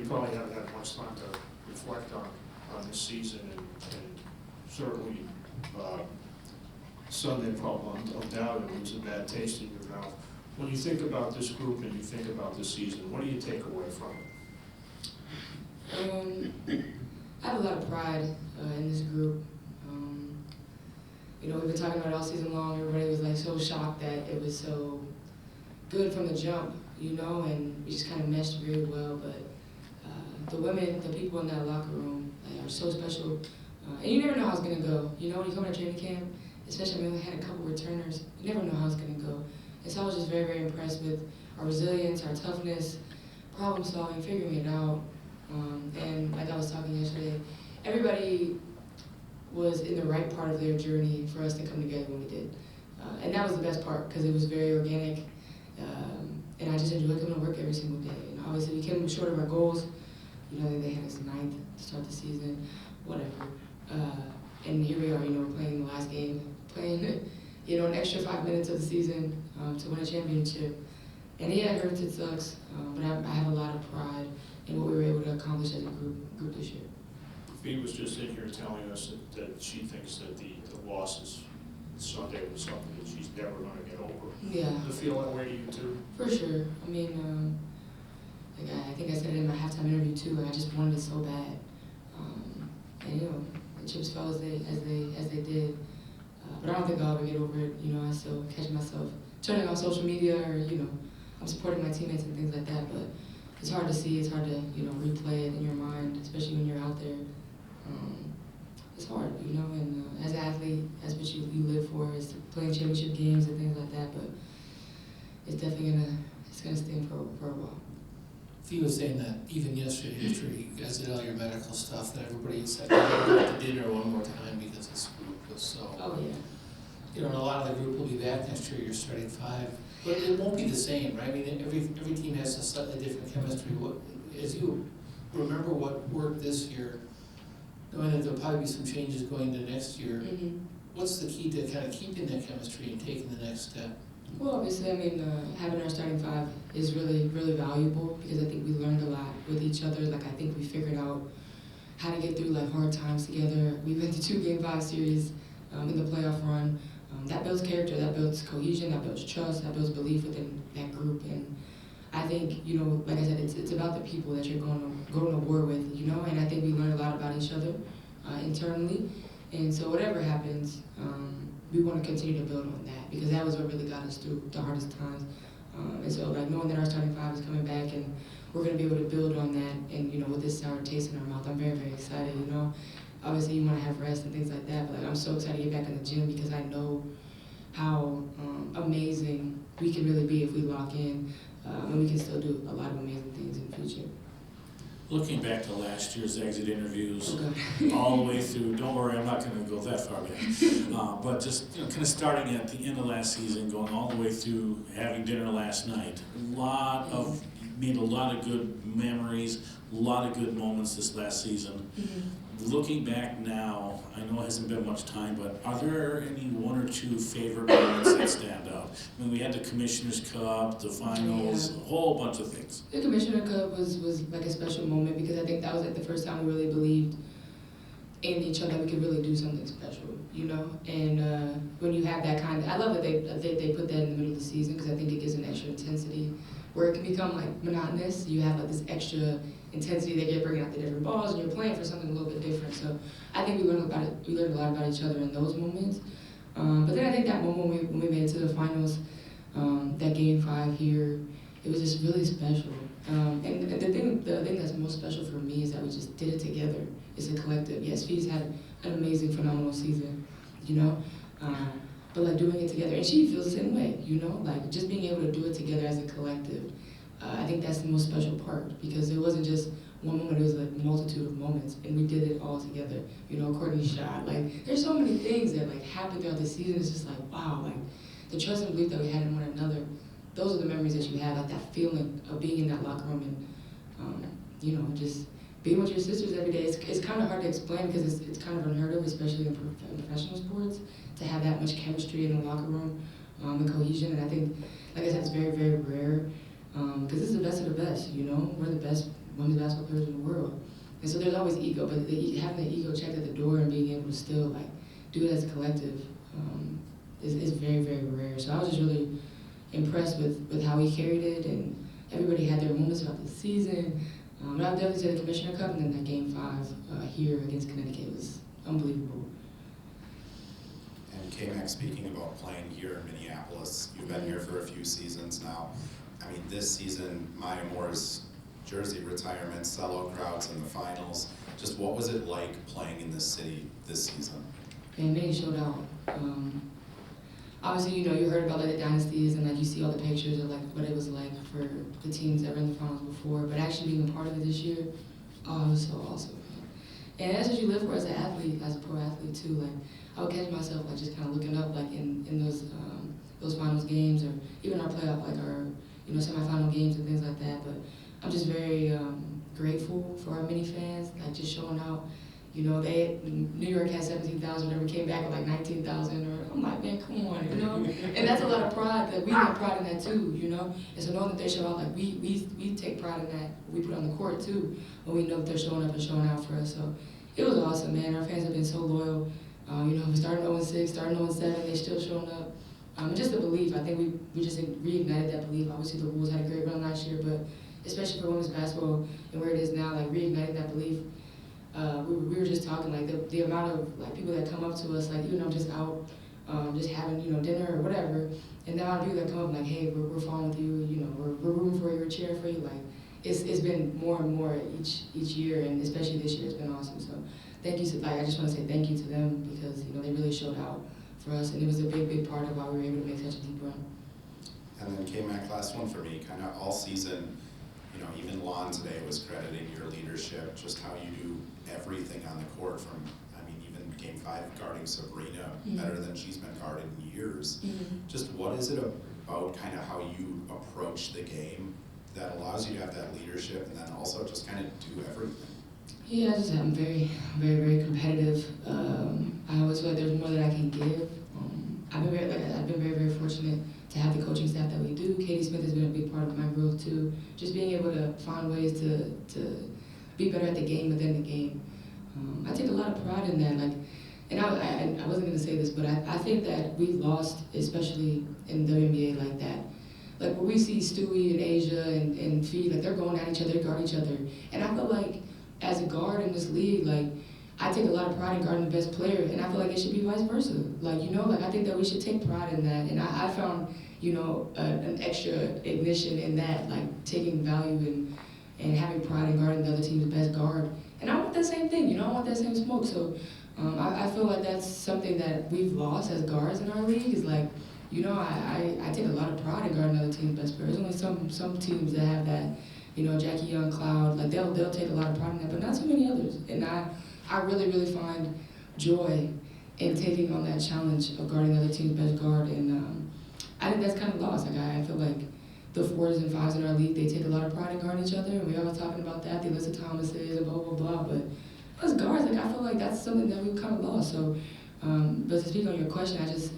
probably haven't had much time to reflect on this season, and certainly Sunday probably undoubtedly was a bad taste in your mouth. When you think about this group and you think about this season, what do you take away from it? I have a lot of pride in this group. You know, we've been talking about it all season long. Everybody was like so shocked that it was so good from the jump, you know, and we just kind of meshed very well. But the women, the people in that locker room are so special. And you never know how it's going to go. You know, when you come to training camp, especially when we had a couple returners, you never know how it's going to go. And so I was just very, very impressed with our resilience, our toughness, problem solving, figuring it out. And like I was talking yesterday, everybody was in the right part of their journey for us to come together when we did. And that was the best part, because it was very organic. And I just enjoyed coming to work every single day. And obviously we came short of our goals. You know, they had us 9th to start the season, whatever. And here we are, you know, we're playing the last game, playing, you know, an extra 5 minutes of the season to win a championship. And yeah, it hurts, it sucks, but I have a lot of pride in what we were able to accomplish as a group this year. Fee was just in here telling us that she thinks that the losses Sunday was something that she's never going to get over. Yeah. Does it feel that way to you too? For sure. I mean, like I think I said it in my halftime interview too. I just wanted it so bad, and you know, the chips fell as they did. But I don't think I'll ever get over it. You know, I still catch myself turning on social media, or you know, I'm supporting my teammates and things like that. But it's hard to see. It's hard to replay it in your mind, especially when you're out there. It's hard, you know. And as an athlete, that's what you live for, is playing championship games and things like that. But it's definitely gonna sting for a while. Fee was saying that even yesterday, after you guys did all your medical stuff, that everybody said, go to dinner one more time because this group was so. Oh yeah. You know, and a lot of the group will be back next year. You're starting 5, but it won't be the same, right? I mean, every team has a slightly different chemistry. As you remember what worked this year, knowing that there'll probably be some changes going into next year, what's the key to kind of keeping that chemistry and taking the next step? Well, obviously, I mean, having our starting 5 is really, really valuable, because I think we learned a lot with each other. Like, I think we figured out how to get through like hard times together. We went to 2 Game 5 series in the playoff run. That builds character, that builds cohesion, that builds trust, that builds belief within that group. And I think, you know, like I said, it's about the people that you're going to war with, you know. And I think we learn a lot about each other internally. And so whatever happens, we want to continue to build on that, because that was what really got us through the hardest times. And so, like, knowing that our starting 5 is coming back and we're going to be able to build on that, and, you know, with this sour taste in our mouth, I'm very, very excited, you know. Obviously, you want to have rest and things like that, but like, I'm so excited to get back in the gym, because I know how amazing we can really be if we lock in, and we can still do a lot of amazing things in the future. Looking back to last year's exit interviews, Okay. all the way through, don't worry, I'm not going to go that far back, but just kind of starting at the end of last season, going all the way through having dinner last night, made a lot of good memories, a lot of good moments this last season. Looking back now, I know it hasn't been much time, but are there any 1 or 2 favorite moments that stand out? I mean, we had the Commissioner's Cup, the finals, a whole bunch of things. The Commissioner Cup was like a special moment, because I think that was like the first time we really believed in each other, we could really do something special, you know. And when you have that kind of, I love that they put that in the middle of the season, because I think it gives an extra intensity where it can become like monotonous. You have like this extra intensity that you're bringing out the different balls, and you're playing for something a little bit different. So I think we learned a lot about each other in those moments. But then I think that moment when we made it to the finals, that Game 5 here, it was just really special. And the thing that's most special for me is that we just did it together. It's a collective. Yes, Fee's had an amazing, phenomenal season, you know. But like doing it together, and she feels the same way, you know. Like just being able to do it together as a collective. I think that's the most special part, because it wasn't just one moment, it was a multitude of moments, and we did it all together. You know, Courtney's shot, like, there's so many things that like happened throughout the season. It's just like, wow, like the trust and belief that we had in one another, those are the memories that you have, like that feeling of being in that locker room and, you know, just being with your sisters every day. It's kind of hard to explain, because it's kind of unheard of, especially in professional sports, to have that much chemistry in the locker room and cohesion. And I think, like I said, it's very, very rare. Because this is the best of the best, you know? We're the best women's basketball players in the world. And so there's always ego, but having the ego checked at the door and being able to still like do it as a collective is very, very rare. So I was just really impressed with how he carried it, and everybody had their moments throughout the season. But I would definitely say the Commissioner Cup, and then that Game 5 here against Connecticut was unbelievable. And K-Mac, speaking about playing here in Minneapolis, you've been here for a few seasons now. I mean, this season, Maya Moore's jersey retirement, sellout crowds in the finals. Just what was it like playing in this city this season? And Minnie showed out. Obviously, you know, you heard about like the dynasties and like you see all the pictures of like what it was like for the teams that were in the finals before, but actually being a part of it this year, oh, it was so awesome. And that's what you live for as an athlete, as a pro athlete too. Like I would catch myself like just kind of looking up like in those finals games, or even our playoff, like our semifinal games and things like that. But I'm just very grateful for our mini fans, like just showing out. You know, New York had 17,000, whatever, came back with like 19,000, or I'm like, man, come on, you know? And that's a lot of pride, that we have pride in that too, you know? And so knowing that they show out, like we take pride in that, we put on the court too, when we know that they're showing up and showing out for us. So it was awesome, man. Our fans have been so loyal. You know, we started 0-6, started 0-7, they're still showing up. And just the belief, I think we just reignited that belief. Obviously the Wolves had a great run last year, but especially for women's basketball and where it is now, like reigniting that belief. We were just talking, like the amount of like people that come up to us, like even though just out, just having dinner or whatever, and the amount of people that come up like, hey, we're following with you, we're rooting for you, we're cheering for you. Like it's been more and more each year, and especially this year, it's been awesome. So thank you. I just want to say thank you to them, because they really showed out for us, and it was a big part of why we were able to make such a deep run. And then K-Mac, last one for me, kind of all season. Even Lon today was crediting your leadership, just how you do everything on the court, from, even Game 5 guarding Sabrina better than she's been guarded in years. Just what is it about kind of how you approach the game that allows you to have that leadership, and then also just kind of do everything? Yeah, I'm very, very, very competitive. I always feel like there's more that I can give. I've been very, very fortunate to have the coaching staff that we do. Katie Smith has been a big part of my growth too. Just being able to find ways to be better at the game within the game. I take a lot of pride in that. And I wasn't going to say this, but I think that we've lost, especially in the WNBA, like that. Like where we see Stewie and Asia and Fee, like they're going at each other, they guard each other. And I feel like as a guard in this league, like I take a lot of pride in guarding the best player, and I feel like it should be vice versa. I think that we should take pride in that. And I found, an extra ignition in that, like taking value and having pride in guarding the other team's best guard. And I want that same thing, I want that same smoke. So I feel like that's something that we've lost as guards in our league, is like, I take a lot of pride in guarding other team's best players. There's only some teams that have that, Jackie Young, Cloud, like they'll take a lot of pride in that, but not too many others. And I really, really find joy in taking on that challenge of guarding the other team's best guard. And I think that's kind of lost. Like I feel like the 4s and 5s in our league, they take a lot of pride in guarding each other, and we always talking about that, the Alyssa Thomases and blah, blah, blah. But as guards, like I feel like that's something that we've kind of lost. So, but to speak on your question, I just,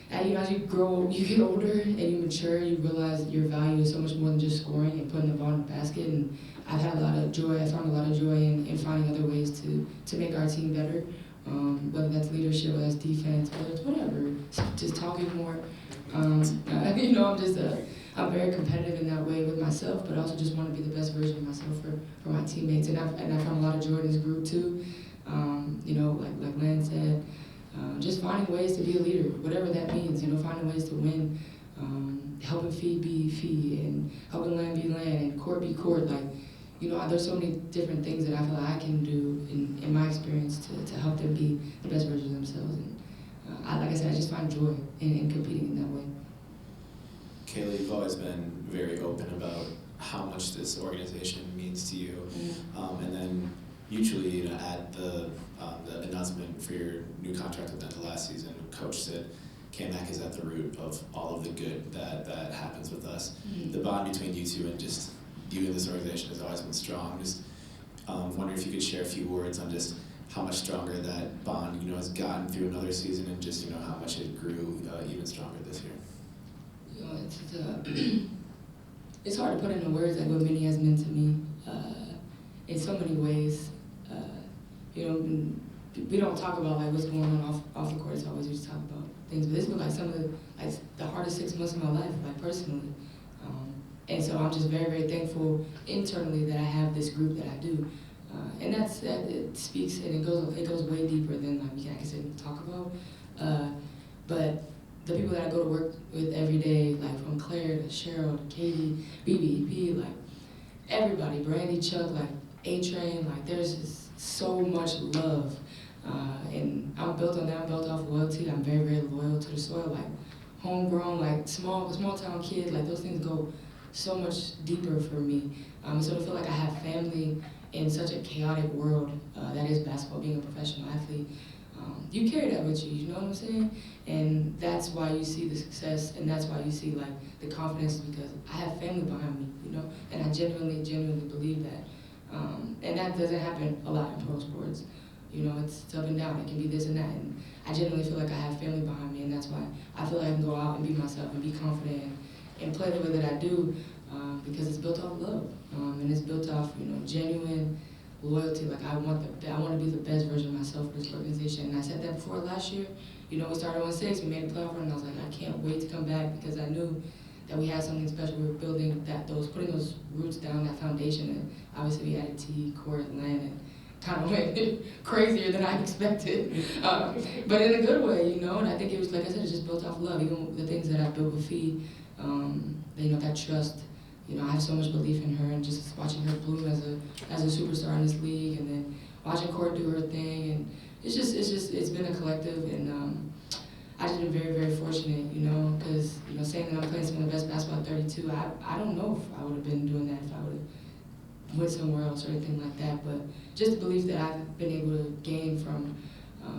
as you grow, you get older and you mature, you realize your value is so much more than just scoring and putting the ball in the basket. And I've had a lot of joy, I found a lot of joy in finding other ways to make our team better, whether that's leadership, whether that's defense, whether it's whatever, just talking more. I'm very competitive in that way with myself, but I also just want to be the best version of myself for my teammates. And I found a lot of joy in this group too. Like Lynn said, just finding ways to be a leader, whatever that means, finding ways to win, helping Fee be Fee, and helping Land be Land, and Court be Court. There's so many different things that I feel like I can do in my experience to help them be the best version of themselves. And like I said, I just find joy in competing in that way. Kayla, you've always been very open about how much this organization means to you. And then mutually, at the announcement for your new contract at the end of last season, Coach said, K-Mac is at the root of all of the good that happens with us. The bond between you two and just you and this organization has always been strong. Just wondering if you could share a few words on just how much stronger that bond, has gotten through another season, and just, how much it grew even stronger this year. it's hard to put into words like what Minnie has meant to me in so many ways. You know, we don't talk about like what's going on off the court. It's always we just talk about things, but this was like some of the hardest 6 months of my life, like personally. And so I'm just very, very thankful internally that I have this group that I do. And it speaks and it goes way deeper than like I can talk about. But the people that I go to work with every day, like from Claire to Cheryl to Katie, BB, like everybody, Brandy, Chuck, like A-Train, like there's just so much love. And I'm built on that, I'm built off loyalty. I'm very, very loyal to the soil, like homegrown, like small town kid, like those things go so much deeper for me. So to feel like I have family in such a chaotic world that is basketball, being a professional athlete, you carry that with you, you know what I'm saying? And that's why you see the success, and that's why you see like the confidence, because I have family behind me, you know? And I genuinely believe that. And that doesn't happen a lot in pro sports. You know, it's up and down, it can be this and that. And I genuinely feel like I have family behind me, and that's why I feel like I can go out and be myself and be confident and play the way that I do, because it's built off love, and it's built off, you know, genuine loyalty. Like I want to be the best version of myself for this organization. And I said that before last year. You know, we started on 6, we made the playoff run, and I was like, I can't wait to come back, because I knew that we had something special. We were building putting those roots down, that foundation, and obviously we added T, court, land, and kind of went crazier than I expected, but in a good way, you know. And I think it was, like I said, it's just built off love. Even the things that I built with Fee, you know, that trust. You know, I have so much belief in her, and just watching her bloom as a superstar in this league, and then watching Court do her thing, and it's been a collective, and I've just been very, very fortunate, you know, because, you know, saying that I'm playing some of the best basketball at 32, I don't know if I would have been doing that if I would have went somewhere else or anything like that, but just the belief that I've been able to gain from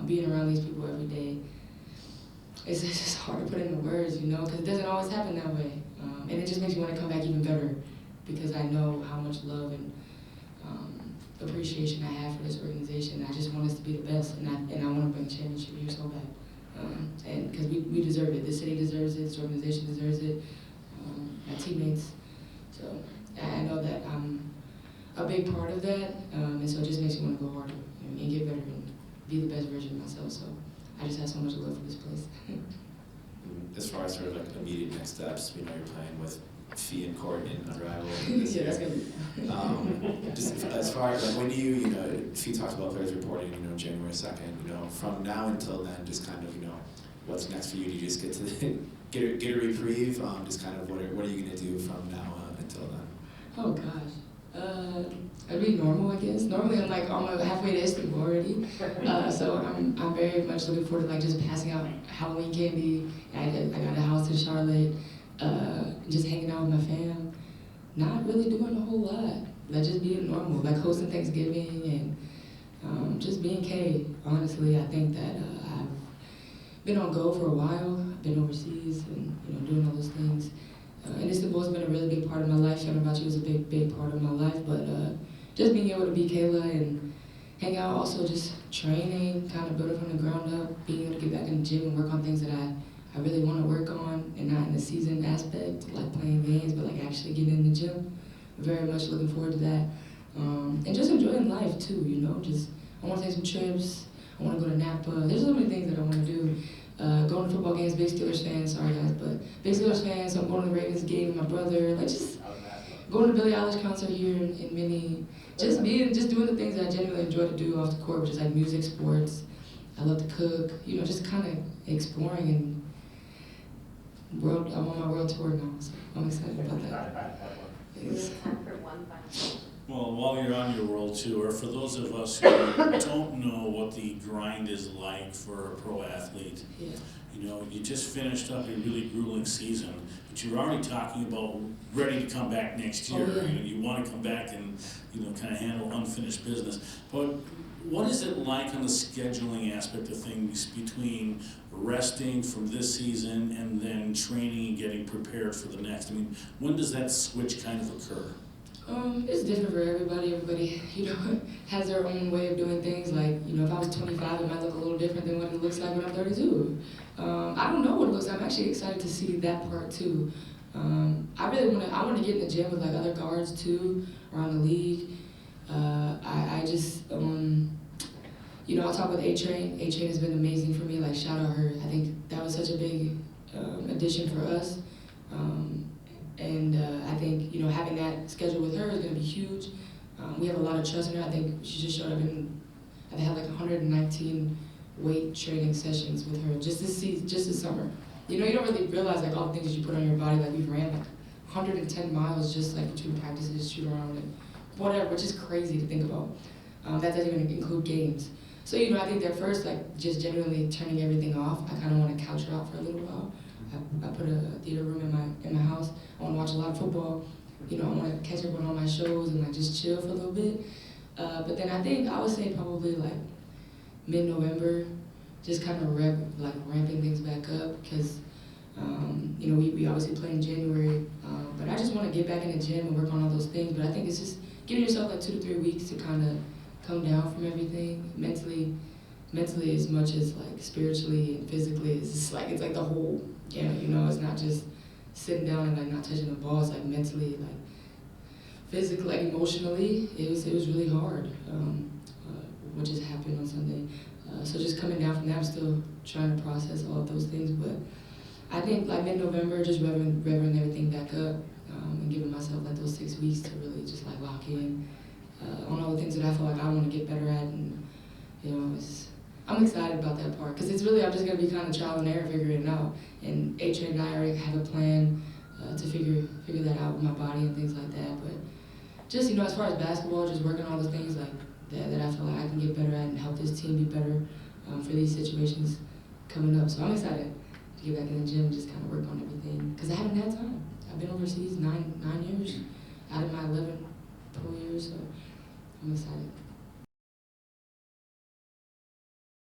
being around these people every day, it's just hard to put into words, you know, because it doesn't always happen that way. And it just makes me want to come back even better, because I know how much love and appreciation I have for this organization. I just want us to be the best, and I want to bring a championship here so bad. And because we deserve it. This city deserves it, this organization deserves it, my teammates. So I know that I'm a big part of that, and so it just makes me want to go harder and get better and be the best version of myself. So I just have so much love for this place. As far as sort of like immediate next steps, we know you're playing with Fee and Court in Unrivaled this Yeah, year. that's gonna be. Just as far as like when you know, Fee talked about players reporting, you know, January 2nd, you know, from now until then, just kind of, you know, what's next for you? Do you just get to get a reprieve? Just kind of what are you gonna do from now until then? Oh gosh. I'd be normal, I guess. Normally I'm like almost halfway to Istanbul already. So I'm very much looking forward to like just passing out Halloween candy. I got a house in Charlotte, just hanging out with my fam. Not really doing a whole lot. Like just being normal, like hosting Thanksgiving and just being Kay. Honestly, I think that I've been on go for a while. I've been overseas and, you know, doing all those things. And Istanbul's been a really big part of my life. Fenerbahce was a big part of my life, but just being able to be Kayla and hang out, also just training, kind of building from the ground up, being able to get back in the gym and work on things that I really want to work on, and not in the season aspect, like playing games, but like actually getting in the gym. Very much looking forward to that. And just enjoying life too, you know, just I want to take some trips, I want to go to Napa. There's so many things that I want to do. Going to football games, big Steelers fans, sorry guys, but big Steelers fans, so I'm going to the Ravens game with my brother, like just going to Billie Eilish concert here in Minnie, just doing the things that I genuinely enjoy to do off the court, which is like music, sports. I love to cook, you know, just kind of exploring, and I'm on my world tour now, so I'm excited about that. We have time for one final question. Well, while you're on your world tour, for those of us who don't know what the grind is like for a pro athlete, Yeah. you know, you just finished up a really grueling season, but you're already talking about ready to come back next year. Oh, yeah. You know, you want to come back and, you know, kind of handle unfinished business. But what is it like on the scheduling aspect of things between resting from this season and then training and getting prepared for the next? I mean, when does that switch kind of occur? It's different for everybody. Everybody, you know, has their own way of doing things. Like, you know, if I was 25, it might look a little different than what it looks like when I'm 32. I don't know what it looks like. I'm actually excited to see that part too. I want to get in the gym with like other guards too around the league. I just, you know, I'll talk with A-Train. A-Train has been amazing for me. Like, shout out her. I think that was such a big addition for us. I think, you know, having that schedule with her is going to be huge. We have a lot of trust in her. I think she just showed up I had like 119 weight training sessions with her just this summer. You know, you don't really realize like all the things that you put on your body. Like we've ran like 110 miles just like between practices, shoot around and whatever, which is crazy to think about. That doesn't even include games. So, you know, I think that first, like just genuinely turning everything off, I kind of want to couch her out for a little while. I put a theater room in my house. I want to watch a lot of football. You know, I want to catch up on all my shows and like just chill for a little bit. But then I would say probably like mid-November, just kind of ramping things back up because, you know, we obviously play in January, but I just want to get back in the gym and work on all those things. But I think it's just giving yourself like 2 to 3 weeks to kind of come down from everything mentally as much as like spiritually and physically. It's like the whole gamut, you know. It's not just sitting down and like not touching the ball. It's like mentally, like physically, like emotionally. It was really hard. What just happened on Sunday. So just coming down from that, I'm still trying to process all of those things. But I think like mid-November, just revving everything back up and giving myself like those 6 weeks to really just like lock in on all the things that I feel like I want to get better at. And you know, I'm excited about that part because it's really, I'm just going to be kind of trial and error figuring it out. And A-Train and I already have a plan to figure that out with my body and things like that. But just, you know, as far as basketball, just working on all the things like that I feel like I can get better at and help this team be better for these situations coming up. So I'm excited to get back in the gym and just kind of work on everything because I haven't had time. I've been overseas 9 years out of my 11 pro years, so I'm excited.